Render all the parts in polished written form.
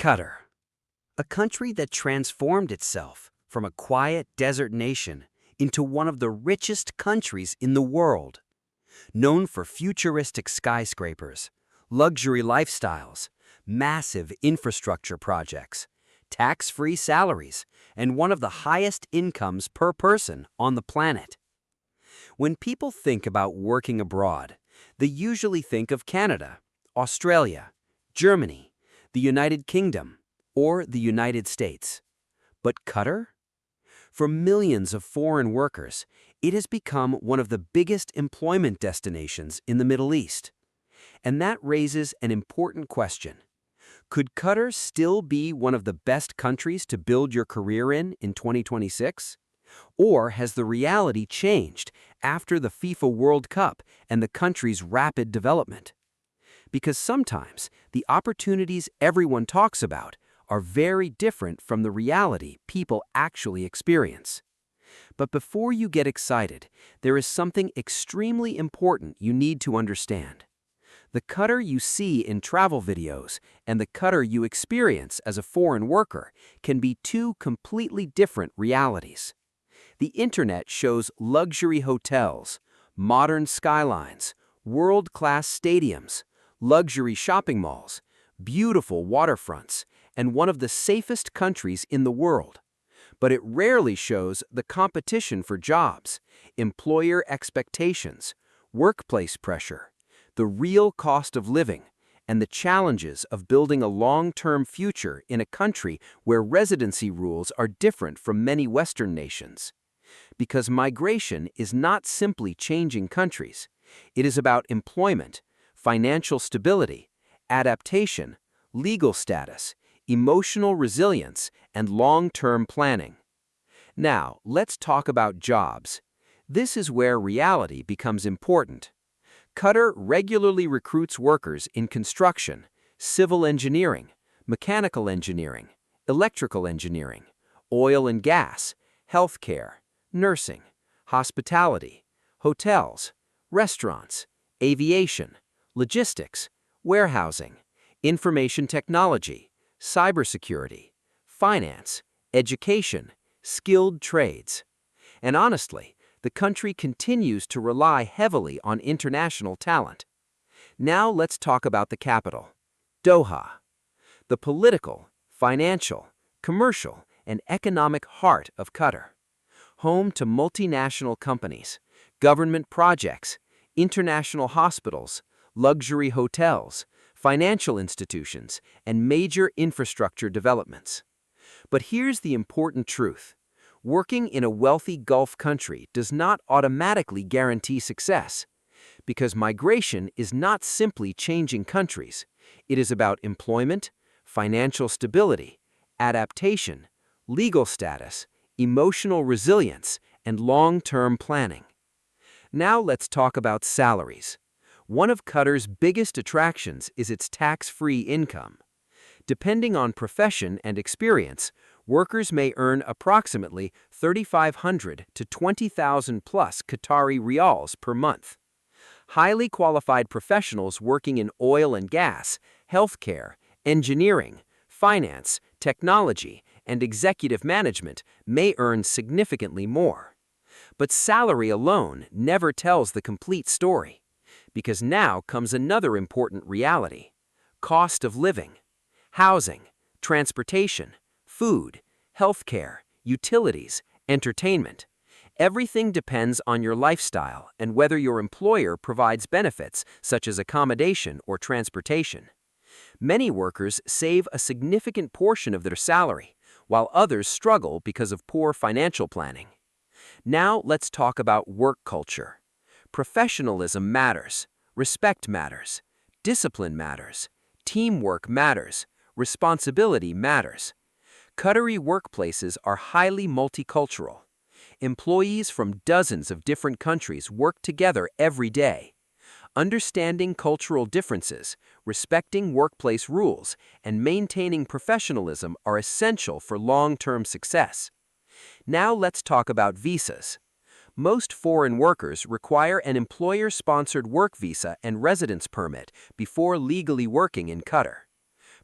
Qatar, a country that transformed itself from a quiet desert nation into one of the richest countries in the world. Known for futuristic skyscrapers, luxury lifestyles, massive infrastructure projects, tax-free salaries, and one of the highest incomes per person on the planet. When people think about working abroad, they usually think of Canada, Australia, Germany, the United Kingdom, or the United States. But Qatar? For millions of foreign workers, it has become one of the biggest employment destinations in the Middle East. And that raises an important question. Could Qatar still be one of the best countries to build your career in 2026? Or has the reality changed after the FIFA World Cup and the country's rapid development? Because sometimes the opportunities everyone talks about are very different from the reality people actually experience. But before you get excited, there is something extremely important you need to understand. The Qatar you see in travel videos and the Qatar you experience as a foreign worker can be two completely different realities. The internet shows luxury hotels, modern skylines, world-class stadiums, luxury shopping malls, beautiful waterfronts, and one of the safest countries in the world. But it rarely shows the competition for jobs, employer expectations, workplace pressure, the real cost of living, and the challenges of building a long-term future in a country where residency rules are different from many Western nations. Because migration is not simply changing countries. It is about employment, financial stability, adaptation, legal status, emotional resilience, and long-term planning. Now, let's talk about jobs. This is where reality becomes important. Qatar regularly recruits workers in construction, civil engineering, mechanical engineering, electrical engineering, oil and gas, healthcare, nursing, hospitality, hotels, restaurants, aviation, logistics, warehousing, information technology, cybersecurity, finance, education, skilled trades. And honestly, the country continues to rely heavily on international talent. Now let's talk about the capital, Doha, the political, financial, commercial, and economic heart of Qatar. Home to multinational companies, government projects, international hospitals, luxury hotels, financial institutions, and major infrastructure developments. But here's the important truth. Working in a wealthy Gulf country does not automatically guarantee success, because migration is not simply changing countries. It is about employment, financial stability, adaptation, legal status, emotional resilience, and long-term planning. Now let's talk about salaries. One of Qatar's biggest attractions is its tax-free income. Depending on profession and experience, workers may earn approximately 3,500 to 20,000 plus Qatari riyals per month. Highly qualified professionals working in oil and gas, healthcare, engineering, finance, technology, and executive management may earn significantly more. But salary alone never tells the complete story, because now comes another important reality: cost of living. Housing, transportation, food, healthcare, utilities, entertainment. Everything depends on your lifestyle and whether your employer provides benefits such as accommodation or transportation. Many workers save a significant portion of their salary, while others struggle because of poor financial planning. Now let's talk about work culture. Professionalism matters, respect matters, discipline matters, teamwork matters, responsibility matters. Qatari workplaces are highly multicultural. Employees from dozens of different countries work together every day. Understanding cultural differences, respecting workplace rules, and maintaining professionalism are essential for long-term success. Now let's talk about visas. Most foreign workers require an employer-sponsored work visa and residence permit before legally working in Qatar.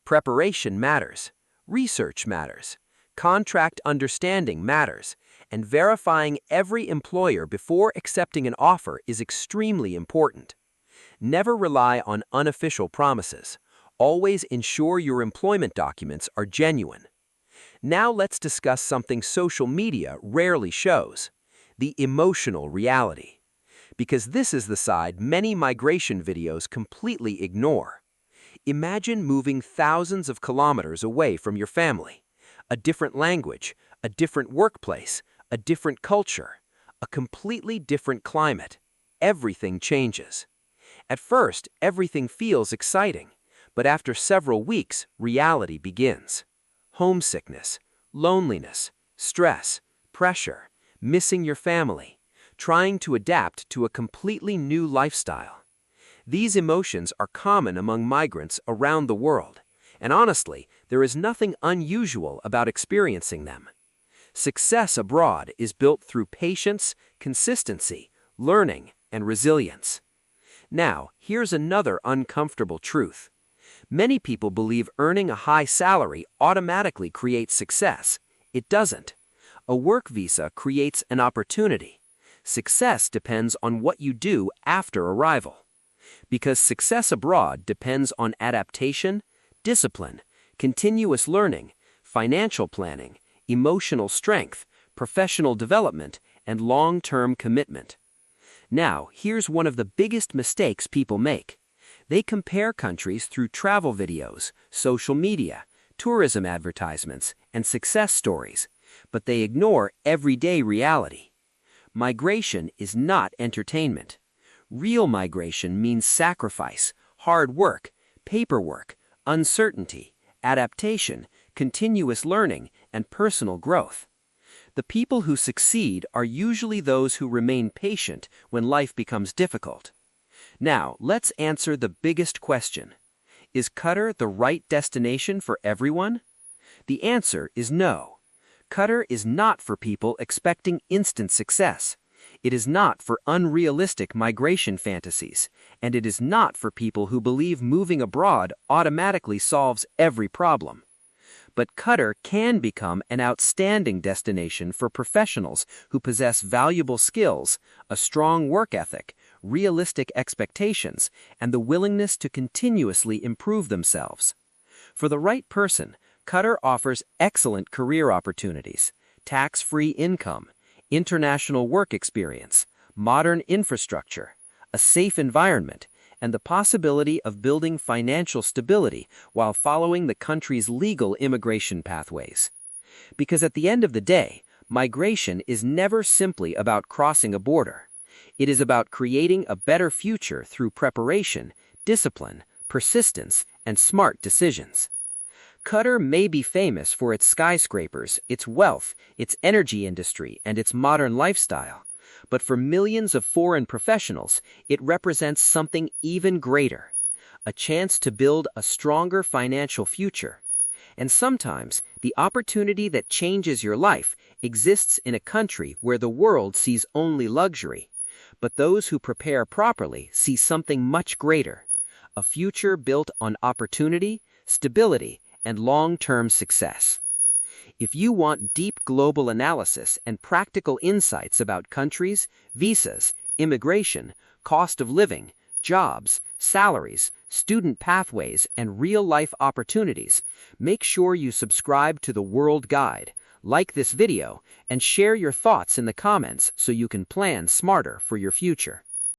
Preparation matters, research matters, contract understanding matters, and verifying every employer before accepting an offer is extremely important. Never rely on unofficial promises. Always ensure your employment documents are genuine. Now let's discuss something social media rarely shows: the emotional reality. Because this is the side many migration videos completely ignore. Imagine moving thousands of kilometers away from your family. A different language, a different workplace, a different culture, a completely different climate. Everything changes. At first, everything feels exciting, but after several weeks, reality begins. Homesickness, loneliness, stress, pressure, missing your family, trying to adapt to a completely new lifestyle. These emotions are common among migrants around the world, and honestly, there is nothing unusual about experiencing them. Success abroad is built through patience, consistency, learning, and resilience. Now, here's another uncomfortable truth. Many people believe earning a high salary automatically creates success. It doesn't. A work visa creates an opportunity. Success depends on what you do after arrival. Because success abroad depends on adaptation, discipline, continuous learning, financial planning, emotional strength, professional development, and long-term commitment. Now, here's one of the biggest mistakes people make. They compare countries through travel videos, social media, tourism advertisements, and success stories, but they ignore everyday reality. Migration is not entertainment. Real migration means sacrifice, hard work, paperwork, uncertainty, adaptation, continuous learning, and personal growth. The people who succeed are usually those who remain patient when life becomes difficult. Now, let's answer the biggest question. Is Qatar the right destination for everyone? The answer is no. Qatar is not for people expecting instant success. It is not for unrealistic migration fantasies, and it is not for people who believe moving abroad automatically solves every problem. But Qatar can become an outstanding destination for professionals who possess valuable skills, a strong work ethic, realistic expectations, and the willingness to continuously improve themselves. For the right person, Qatar offers excellent career opportunities, tax-free income, international work experience, modern infrastructure, a safe environment, and the possibility of building financial stability while following the country's legal immigration pathways. Because at the end of the day, migration is never simply about crossing a border. It is about creating a better future through preparation, discipline, persistence, and smart decisions. Qatar may be famous for its skyscrapers, its wealth, its energy industry, and its modern lifestyle. But for millions of foreign professionals, it represents something even greater: a chance to build a stronger financial future. And sometimes, the opportunity that changes your life exists in a country where the world sees only luxury. But those who prepare properly see something much greater: a future built on opportunity, stability, and long-term success. If you want deep global analysis and practical insights about countries, visas, immigration, cost of living, jobs, salaries, student pathways, and real-life opportunities, make sure you subscribe to the World Guide, like this video, and share your thoughts in the comments so you can plan smarter for your future.